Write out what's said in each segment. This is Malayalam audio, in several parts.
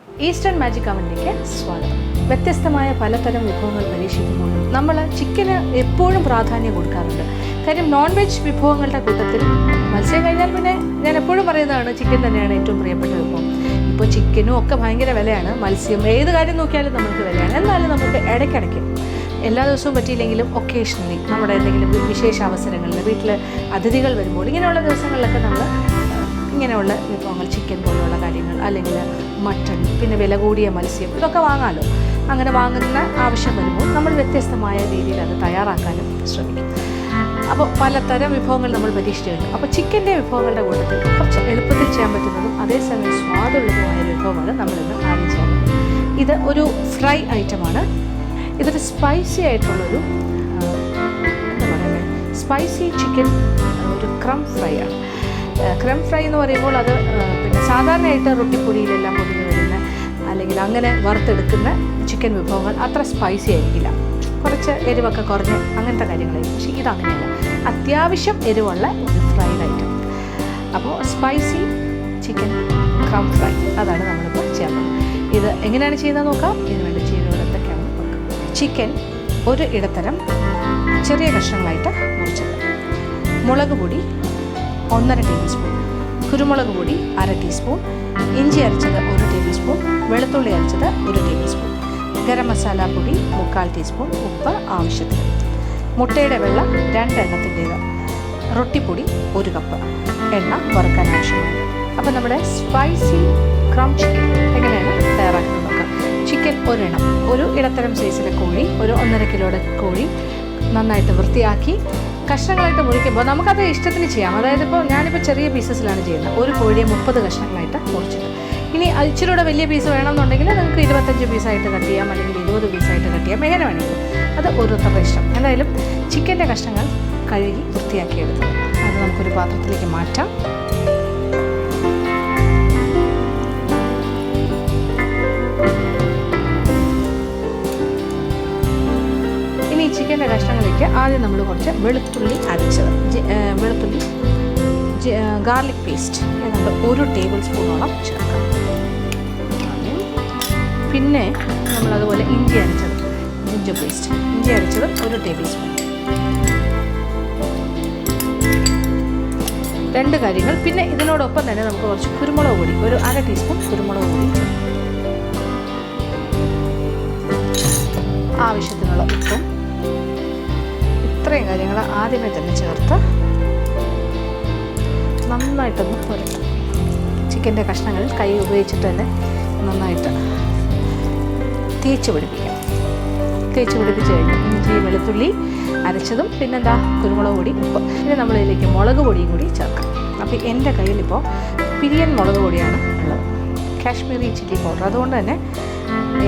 ഈസ്റ്റേൺ മാജിക് അവനിലേക്ക് സ്വാഗതം. വ്യത്യസ്തമായ പലതരം വിഭവങ്ങൾ പരീക്ഷിക്കുമ്പോഴും നമ്മൾ ചിക്കന് എപ്പോഴും പ്രാധാന്യം കൊടുക്കാറുണ്ട്. കാര്യം നോൺ വെജ് വിഭവങ്ങളുടെ കൂട്ടത്തിൽ മത്സ്യം കഴിഞ്ഞാൽ പിന്നെ ഞാൻ എപ്പോഴും പറയുന്നതാണ് ചിക്കൻ തന്നെയാണ് ഏറ്റവും പ്രിയപ്പെട്ട വിഭവം. ഇപ്പോൾ ചിക്കനും ഒക്കെ ഭയങ്കര വിലയാണ്, മത്സ്യം ഏത് കാര്യം നോക്കിയാലും നമുക്ക് വിലയാണ്. എന്നാലും നമുക്ക് ഇടയ്ക്കിടയ്ക്ക് എല്ലാ ദിവസവും പറ്റിയില്ലെങ്കിലും ഒക്കേഷണലി നമ്മുടെ എന്തെങ്കിലും വിശേഷ അവസരങ്ങളിൽ വീട്ടിൽ അതിഥികൾ വരുമ്പോൾ ഇങ്ങനെയുള്ള ദിവസങ്ങളിലൊക്കെ നമ്മൾ ഇങ്ങനെയുള്ള വിഭവങ്ങൾ, ചിക്കൻ പോലെയുള്ള കാര്യങ്ങൾ അല്ലെങ്കിൽ മട്ടൺ, പിന്നെ വില കൂടിയ മത്സ്യം ഇതൊക്കെ വാങ്ങാമല്ലോ. അങ്ങനെ വാങ്ങുന്ന ആവശ്യം വരുമ്പോൾ നമ്മൾ വ്യത്യസ്തമായ രീതിയിൽ അത് തയ്യാറാക്കാനും ശ്രമിക്കും. അപ്പോൾ പലതരം വിഭവങ്ങൾ നമ്മൾ പരീക്ഷിച്ച് കഴിഞ്ഞു. അപ്പോൾ ചിക്കൻ്റെ വിഭവങ്ങളുടെ കൂട്ടത്തിൽ കുറച്ച് എളുപ്പത്തിൽ ചെയ്യാൻ പറ്റുന്നതും അതേസമയം സ്വാദുള്ളതുമായ വിഭവമാണ് നമ്മളിന്ന് ആദ്യം ചെയ്യുന്നത്. ഇത് ഒരു ഫ്രൈ ഐറ്റമാണ്. ഇതൊരു സ്പൈസി ആയിട്ടുള്ളൊരു എന്താ പറയുന്നത്, സ്പൈസി ചിക്കൻ ഒരു ക്രം ഫ്രൈ ആണ്. ക്രം ഫ്രൈ എന്ന് പറയുമ്പോൾ അത് പിന്നെ സാധാരണയായിട്ട് റൊട്ടിപ്പൊടിയിലെല്ലാം പൊടിഞ്ഞ് വരുന്ന അല്ലെങ്കിൽ അങ്ങനെ വറുത്തെടുക്കുന്ന ചിക്കൻ വിഭവങ്ങൾ അത്ര സ്പൈസി ആയിരിക്കില്ല, കുറച്ച് എരിവൊക്കെ കുറഞ്ഞ് അങ്ങനത്തെ കാര്യങ്ങളായിരിക്കും. പക്ഷേ ഇതങ്ങനെയല്ല, അത്യാവശ്യം എരിവുള്ള ഒരു ഫ്രൈഡ് ഐറ്റം. അപ്പോൾ സ്പൈസി ചിക്കൻ ക്രം ഫ്രൈ അതാണ് നമ്മളിപ്പോൾ ചെയ്യാൻ പോകുന്നത്. ഇത് എങ്ങനെയാണ് ചെയ്യുന്നത് നോക്കാം. ഇതിന് വേണ്ടി ചേരുവകൾ എന്തൊക്കെയാണ് നോക്കാം. ചിക്കൻ ഒരു ഇടത്തരം ചെറിയ കഷ്ണങ്ങളായിട്ട് മുറിച്ചത്, മുളക് പൊടി 1.5 ടേബിൾ സ്പൂൺ, കുരുമുളക് പൊടി 1/2 ടീസ്പൂൺ, ഇഞ്ചി അരച്ചത് 1 ടേബിൾ സ്പൂൺ, വെളുത്തുള്ളി അരച്ചത് 1 ടേബിൾ സ്പൂൺ, ഗരം മസാല പൊടി 3/4 ടീസ്പൂൺ, ഉപ്പ് ആവശ്യത്തിന്, മുട്ടയുടെ വെള്ള 2 എണ്ണത്തിൻ്റേത്, റൊട്ടിപ്പൊടി 1 കപ്പ്, എണ്ണ വറുക്കാൻ ആവശ്യമാണ്. അപ്പോൾ നമ്മുടെ സ്പൈസി ക്രം ചിക്കൻ എങ്ങനെയാണ് തയ്യാറാക്കുന്നത് നോക്കാം. ചിക്കൻ ഒരെണ്ണം, ഒരു ഇടത്തരം സൈസിലെ കോഴി, ഒരു 1.5 കിലോയുടെ കോഴി നന്നായിട്ട് വൃത്തിയാക്കി കഷ്ണങ്ങളായിട്ട് മുറിക്കുമ്പോൾ നമുക്കത് ഇഷ്ടത്തിന് ചെയ്യാം. അതായത് ഇപ്പോൾ ഞാനിപ്പോൾ ചെറിയ പീസസിലാണ് ചെയ്യുന്നത്. ഒരു കോഴിയെ 30 കഷ്ണങ്ങളായിട്ട് മുറിച്ചിട്ട്, ഇനി ഇച്ചിരൂടെ വലിയ പീസ് വേണമെന്നുണ്ടെങ്കിൽ നിങ്ങൾക്ക് 25 പീസായിട്ട് കട്ട് ചെയ്യാം, അല്ലെങ്കിൽ 20 പീസായിട്ട് കട്ട് ചെയ്യാം, എങ്ങനെ വേണമെങ്കിലും അത് ഓരോരുത്തരുടെ ഇഷ്ടം. എന്തായാലും ചിക്കൻ്റെ കഷ്ണങ്ങൾ കഴുകി വൃത്തിയാക്കിയെടുത്ത് അത് നമുക്കൊരു പാത്രത്തിലേക്ക് മാറ്റാം. ഇനി ചിക്കൻ്റെ കഷ്ണങ്ങളിലേക്ക് ആദ്യം നമ്മൾ കുറച്ച് വെളുത്തുള്ളി അരച്ചത്, ഗാർലിക് പേസ്റ്റ് ഏതാണ്ട് 1 ടേബിൾ സ്പൂണോളം ചേർക്കാം. പിന്നെ നമ്മളതുപോലെ ഇഞ്ചി അരച്ചത്, ജിഞ്ചർ പേസ്റ്റ്, ഇഞ്ചി അരച്ചത് 1 ടേബിൾ സ്പൂൺ. 2 കാര്യങ്ങൾ. പിന്നെ ഇതിനോടൊപ്പം തന്നെ നമുക്ക് കുറച്ച് കുരുമുളക് പൊടി, ഒരു 1/2 ടീസ്പൂൺ കുരുമുളക് പൊടി, ആവശ്യത്തിനുള്ള ഉപ്പും, ഇത്രയും കാര്യങ്ങൾ ആദ്യമേ തന്നെ ചേർത്ത് നന്നായിട്ടൊന്ന് പുരട്ടാം. ചിക്കൻ്റെ കഷ്ണങ്ങളിൽ കൈ ഉപയോഗിച്ചിട്ട് തന്നെ നന്നായിട്ട് തേച്ച് പിടിപ്പിക്കാം. തേച്ച് പിടിപ്പിച്ച് കഴിഞ്ഞ് ഇഞ്ചി വെളുത്തുള്ളി അരച്ചതും പിന്നെന്താ കുരുമുളക് പൊടി, ഉപ്പ്, പിന്നെ നമ്മളിതിലേക്ക് മുളക് പൊടിയും കൂടി ചേർക്കാം. അപ്പോൾ എൻ്റെ കയ്യിലിപ്പോൾ പിരിയൻ മുളക് പൊടിയാണ് ഉള്ളത്, കാശ്മീരി ചില്ലി പൗഡർ. അതുകൊണ്ട് തന്നെ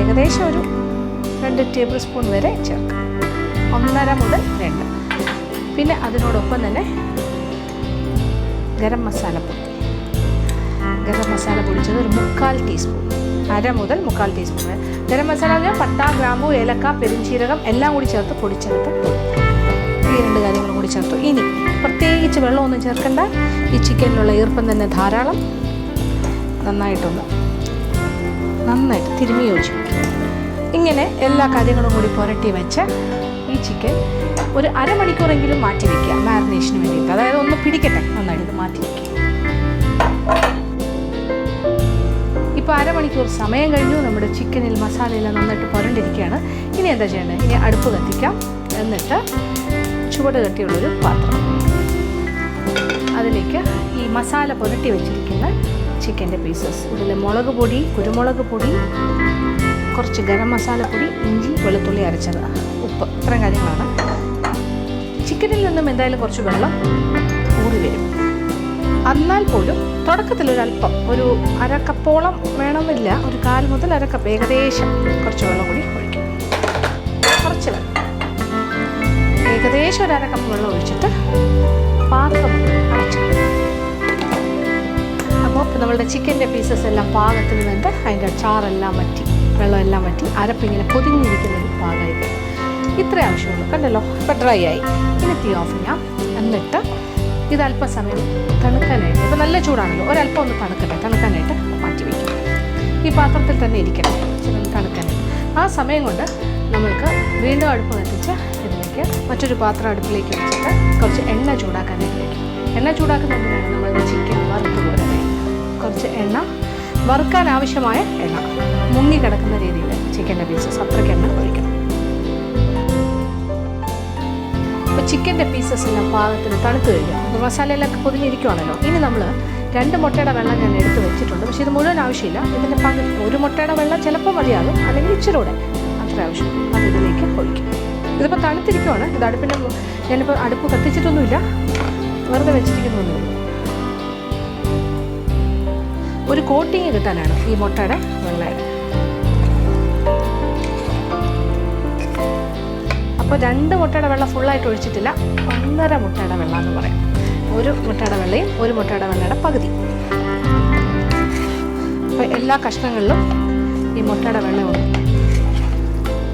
ഏകദേശം ഒരു 2 ടേബിൾ സ്പൂൺ വരെ ചേർക്കാം, 1.5 മുതൽ 2. പിന്നെ അതിനോടൊപ്പം തന്നെ ഗരം മസാല പൊടി, ഗരം മസാല പൊടിച്ചത് ഒരു 3/4 ടീസ്പൂൺ, 1/2 മുതൽ 3/4 ടീസ്പൂൺ. ഗരം മസാല എന്ന് പറഞ്ഞാൽ പട്ട, ഗ്രാമ്പൂ, ഏലക്ക, പെരുംജീരകം എല്ലാം കൂടി ചേർത്ത് പൊടിച്ചെടുത്ത് ഈ 2 കാര്യങ്ങളും കൂടി ചേർത്തു. ഇനി പ്രത്യേകിച്ച് വെള്ളമൊന്നും ചേർക്കണ്ട, ഈ ചിക്കനിലുള്ള ഈർപ്പം തന്നെ ധാരാളം. നന്നായിട്ട് തിരുമ്മി യോജിപ്പിക്കും. ഇങ്ങനെ എല്ലാ കാര്യങ്ങളും കൂടി പുരട്ടി വെച്ച് ഈ ചിക്കൻ ഒരു 1/2 മണിക്കൂറെങ്കിലും മാറ്റി വയ്ക്കുക മാരിനേഷന് വേണ്ടിയിട്ട്. അതായത് ഒന്ന് പിടിക്കട്ടെ, നന്നായിട്ട് മാറ്റി വയ്ക്കുക. ഇപ്പോൾ 1/2 മണിക്കൂർ സമയം കഴിഞ്ഞു. നമ്മുടെ ചിക്കനിൽ മസാലയെല്ലാം നന്നായിട്ട് പുരണ്ടിരിക്കുകയാണ്. ഇനി എന്താ ചെയ്യേണ്ടത്? ഇനി അടുപ്പ് കത്തിക്കാം. എന്നിട്ട് ചുവട് കട്ടിയുള്ളൊരു പാത്രം, അതിലേക്ക് ഈ മസാല പുരട്ടി വെച്ചിരിക്കുന്ന ചിക്കൻ്റെ പീസസ്, ഇതിൽ മുളക് പൊടി, കുരുമുളക് പൊടി, കുറച്ച് ഗരം മസാല പൊടി, ഇഞ്ചി വെളുത്തുള്ളി അരച്ചത്, ഉപ്പ്, ഇത്രയും കാര്യങ്ങളാണ്. ചിക്കനിൽ നിന്നും എന്തായാലും കുറച്ച് വെള്ളം ഊറി വരും. എന്നാൽ പോലും തുടക്കത്തിലൊരല്പം, ഒരു 1/2 കപ്പോളം വേണമെന്നില്ല, ഒരു 1/4 മുതൽ 1/2 കപ്പ് ഏകദേശം കുറച്ച് വെള്ളം കൂടി ഒഴിക്കും. കുറച്ച് വെള്ളം, ഏകദേശം ഒരു 1/2 കപ്പ് വെള്ളം ഒഴിച്ചിട്ട് പാത്രം അടച്ചു. അപ്പോൾ നമ്മളുടെ ചിക്കൻ്റെ പീസസ് എല്ലാം പാകത്തിന് വേണ്ട അതിൻ്റെ ചാറെല്ലാം വറ്റി, വെള്ളമെല്ലാം വറ്റി, അരപ്പിങ്ങനെ പൊതിഞ്ഞിരിക്കുന്നൊരു പാകമായിട്ട് ഇത്രേ ആവശ്യമുള്ളൂ. കണ്ടല്ലോ, ഇപ്പോൾ ഡ്രൈ ആയി. ഇനി തീ ഓഫ് ചെയ്യാം. എന്നിട്ട് ഇത് അല്പസമയം തണുക്കാനായിട്ട്, ഇപ്പോൾ നല്ല ചൂടാണല്ലോ, ഒരല്പം ഒന്ന് തണുക്കട്ടെ, തണുക്കാനായിട്ട് മാറ്റി വയ്ക്കും. ഈ പാത്രത്തിൽ തന്നെ ഇരിക്കണം ഇച്ചിരി തണുക്കാനായിട്ട്. ആ സമയം കൊണ്ട് നമ്മൾക്ക് വീണ്ടും അടുപ്പ് കത്തിച്ച് ഇതിലേക്ക് മറ്റൊരു പാത്രം അടുപ്പിലേക്ക് വെച്ചിട്ട് കുറച്ച് എണ്ണ ചൂടാക്കാനായിട്ട് വയ്ക്കും. എണ്ണ ചൂടാക്കുന്നതിനാണ് നമ്മളുടെ ചിക്കൻ വറുത്ത് കൊടുക്കുന്നത്. കുറച്ച് എണ്ണ, വറുക്കാൻ ആവശ്യമായ എണ്ണ, മുങ്ങി കിടക്കുന്ന രീതിയിൽ ചിക്കൻ്റെ പീസസ് അത്രയ്ക്ക് എണ്ണ ഒഴിക്കണം. അപ്പോൾ ചിക്കൻ്റെ പീസസ് എല്ലാം പാകത്തിന് തണുത്ത് കഴിഞ്ഞു. അപ്പോൾ മസാലയിലൊക്കെ പൊതിഞ്ഞിരിക്കുവാണല്ലോ. ഇനി നമ്മൾ 2 മുട്ടയുടെ വെള്ളം ഞാൻ എടുത്ത് വെച്ചിട്ടുണ്ട്. പക്ഷേ ഇത് മുഴുവൻ ആവശ്യമില്ല. ഇതിൻ്റെ പകുതി, 1 മുട്ടയുടെ വെള്ളം ചിലപ്പോൾ മതിയാകും, അല്ലെങ്കിൽ ഇച്ചിരി കൂടെ അത്ര ആവശ്യം. അത് ഇതിലേക്ക് ഒഴിക്കും. ഇതിപ്പോൾ തണുത്തിരിക്കുവാണ്. ഇത് അടുപ്പിൻ്റെ, ഞാനിപ്പോൾ അടുപ്പ് കത്തിച്ചിട്ടൊന്നുമില്ല, വെറുതെ വെച്ചിരിക്കുന്നൊന്നുമില്ല. ഒരു കോട്ടിങ് കിട്ടാനാണ് ഈ മുട്ടയുടെ വെള്ളം. അപ്പോൾ 2 മുട്ടയുടെ വെള്ളം ഫുള്ളായിട്ട് ഒഴിച്ചിട്ടില്ല, 1.5 മുട്ടയുടെ വെള്ളം എന്ന് പറയാം. 1 മുട്ടയുടെ വെള്ളയും 1 മുട്ടയുടെ വെള്ളയുടെ പകുതി. അപ്പോൾ എല്ലാ കഷ്ണങ്ങളിലും ഈ മുട്ടയുടെ വെള്ളം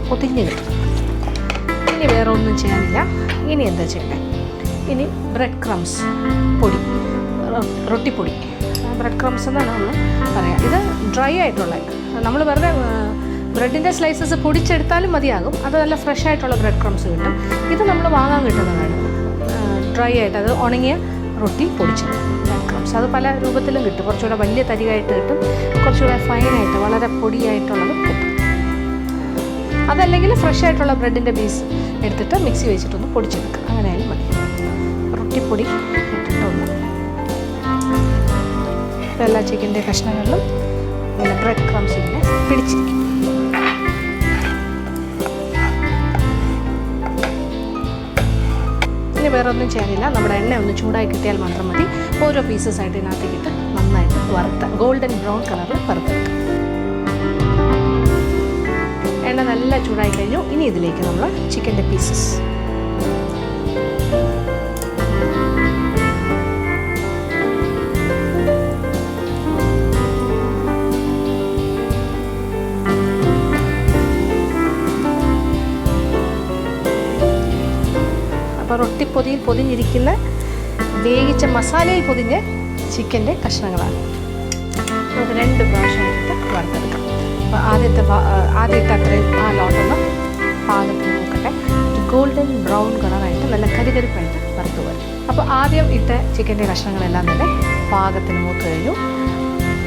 പൊതിഞ്ഞ് കിട്ടും. ഇനി വേറെ ഒന്നും ചെയ്യാനില്ല. ഇനി എന്താ ചെയ്യണ്ടേ? ഇനി ബ്രെഡ് ക്രംസ് പൊടി, റൊട്ടിപ്പൊടി, ബ്രെഡ് ക്രംസ് എന്നാണ് നമ്മൾ പറയാം. ഇത് ഡ്രൈ ആയിട്ടുള്ള, നമ്മൾ വെറുതെ ബ്രെഡിൻ്റെ സ്ലൈസസ് പൊടിച്ചെടുത്താലും മതിയാകും. അത് നല്ല ഫ്രഷ് ആയിട്ടുള്ള ബ്രെഡ് ക്രംസ് കിട്ടും. ഇത് നമ്മൾ വാങ്ങാൻ കിട്ടുന്നതാണ് ഡ്രൈ ആയിട്ട്. അത് ഉണങ്ങിയ റൊട്ടി പൊടിച്ചത് ബ്രെഡ് ക്രംസ്. അത് പല രൂപത്തിലും കിട്ടും. കുറച്ചുകൂടെ വലിയ തരികായിട്ട് കിട്ടും, കുറച്ചുകൂടെ ഫൈനായിട്ട് വളരെ പൊടിയായിട്ടുള്ളത് കിട്ടും. അതല്ലെങ്കിൽ ഫ്രഷ് ആയിട്ടുള്ള ബ്രെഡിൻ്റെ പീസ് എടുത്തിട്ട് മിക്സി വെച്ചിട്ടൊന്ന് പൊടിച്ചെടുക്കുക, അങ്ങനെയായാലും മതി. റൊട്ടിപ്പൊടി ഇട്ടിട്ടൊന്ന് എല്ലാ ചിക്കൻ്റെ കഷ്ണങ്ങളിലും ഇങ്ങനെ ബ്രെഡ് ക്രംസ് ഇങ്ങനെ പിടിച്ചിരിക്കും. ഇനി വേറെ ഒന്നും ചെയ്യാനില്ല. നമ്മുടെ എണ്ണ ഒന്ന് ചൂടായി കിട്ടിയാൽ മാത്രം മതി. ഓരോ പീസസ് ആയിട്ട് ഇതിനകത്തേക്ക് ഇട്ട് നന്നായിട്ട് വറുത്ത ഗോൾഡൻ ബ്രൗൺ കളറിൽ വറുത്തെടുക്കാം. എണ്ണ നല്ല ചൂടായി കഴിഞ്ഞു. ഇനി ഇതിലേക്ക് നമ്മൾ ചിക്കൻ്റെ പീസസ് റൊട്ടിപ്പൊതിയിൽ പൊതിഞ്ഞിരിക്കുന്ന വേവിച്ച മസാലയിൽ പൊതിഞ്ഞ ചിക്കൻ്റെ കഷ്ണങ്ങളാണ്. നമുക്ക് 2 പ്രാവശ്യം എടുത്ത് വറുത്തെടുക്കാം. അപ്പോൾ ആദ്യത്തെ അത്രയും ആ ലോട്ടൊന്ന് പാകത്തിന് നോക്കട്ടെ. ഗോൾഡൻ ബ്രൗൺ കളറായിട്ട് നല്ല കരികരിപ്പായിട്ട് വറുത്ത് വരും. അപ്പോൾ ആദ്യം ഇട്ട ചിക്കൻ്റെ കഷ്ണങ്ങളെല്ലാം തന്നെ പാകത്തിന് മൂത്ത് കഴിഞ്ഞു.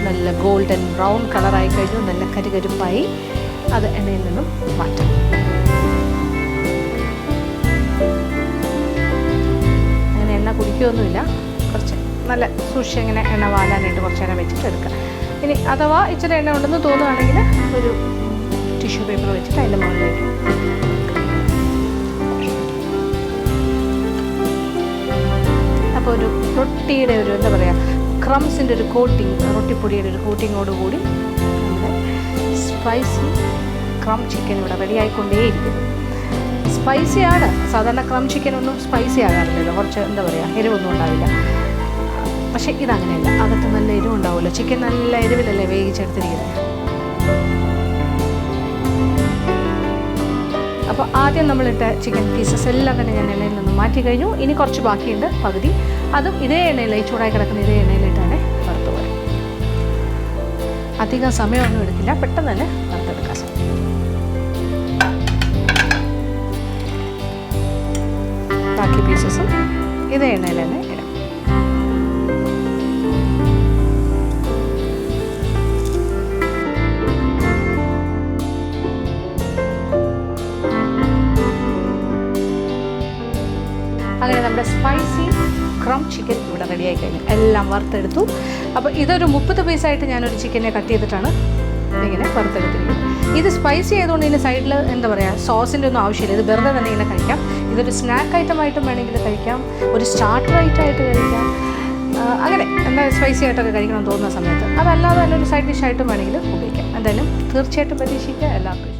നല്ല ഗോൾഡൻ ബ്രൗൺ കളറായി കഴിഞ്ഞു, നല്ല കരികരിപ്പായി. അത് എണ്ണയിൽ നിന്നും മാറ്റാം. എണ്ണ കുടിക്കുകയൊന്നുമില്ല, കുറച്ച് നല്ല സൂക്ഷിച്ച് ഇങ്ങനെ എണ്ണ വാലാനായിട്ട് കുറച്ച് നേരം വെച്ചിട്ട് എടുക്കുക. ഇനി അഥവാ ഇച്ചിരി എണ്ണ ഉണ്ടെന്ന് തോന്നുകയാണെങ്കിൽ ഒരു ടിഷ്യൂ പേപ്പർ വെച്ചിട്ട് അതിൻ്റെ മുകളിലേക്ക് അപ്പോൾ ഒരു റൊട്ടിയുടെ ഒരു എന്താ പറയുക, ക്രംസിൻ്റെ ഒരു കോട്ടിങ്, റൊട്ടിപ്പൊടിയുടെ ഒരു കോട്ടിങ്ങോടുകൂടി നമ്മുടെ സ്പൈസി ക്രം ചിക്കൻ ഇവിടെ റെഡിയായിക്കൊണ്ടേയിരിക്കും. സ്പൈസിയാണ്. സാധാരണ ക്രം ചിക്കനൊന്നും സ്പൈസി ആകാറില്ലല്ലോ, കുറച്ച് എന്താ പറയുക, എരിവൊന്നും ഉണ്ടാവില്ല. പക്ഷേ ഇതങ്ങനെയല്ല, അകത്ത് നല്ല എരിവുണ്ടാവുമല്ലോ. ചിക്കൻ നല്ല എരിവിലല്ലേ വേവിച്ചെടുത്തിരിക്കുന്നത്. അപ്പോൾ ആദ്യം നമ്മളിട്ട ചിക്കൻ പീസസ് എല്ലാം തന്നെ ഞാൻ എണ്ണയിൽ നിന്ന് മാറ്റി കഴിഞ്ഞു. ഇനി കുറച്ച് ബാക്കിയുണ്ട്, പകുതി. അതും ഇതേ എണ്ണയിൽ, ഈ ചൂടായി കിടക്കുന്ന ഇതേ എണ്ണയിലിട്ട് തന്നെ വറുത്ത് പോരും. അധികം സമയമൊന്നും എടുക്കില്ല, പെട്ടെന്ന് തന്നെ വറുത്തെടുക്കാൻ സാധിക്കും. ബാക്കി പീസസും ഇതേ എണ്ണയിൽ തന്നെ ഇടാം. അങ്ങനെ നമ്മുടെ സ്പൈസി ക്രം ചിക്കൻ ഇവിടെ റെഡിയായി കഴിഞ്ഞു. എല്ലാം വറുത്തെടുത്തു. അപ്പോൾ ഇതൊരു 30 പീസായിട്ട് ഞാനൊരു ചിക്കനെ കട്ട് ചെയ്തിട്ടാണ് ഇങ്ങനെ വറുത്തെടുത്തിരിക്കുന്നത്. ഇത് സ്പൈസി ആയതുകൊണ്ട് ഇതിന് സൈഡിൽ എന്താ പറയുക, സോസിൻ്റെ ഒന്നും ആവശ്യമില്ല. ഇത് വെറുതെ തന്നെ ഇങ്ങനെ കഴിക്കാം. ഇതൊരു സ്നാക്ക് ഐറ്റമായിട്ടും വേണമെങ്കിൽ കഴിക്കാം, ഒരു സ്റ്റാർട്ടർ ഐറ്റമായിട്ട് കഴിക്കാം. അങ്ങനെ എന്താ സ്പൈസി ആയിട്ടൊക്കെ കഴിക്കണം തോന്നുന്ന സമയത്ത്. അതല്ലാതെ തന്നെ ഒരു സൈഡ് ഡിഷായിട്ടും വേണമെങ്കിൽ ഉപയോഗിക്കാം. എന്തായാലും തീർച്ചയായിട്ടും പരീക്ഷിക്കുക, എല്ലാവർക്കും.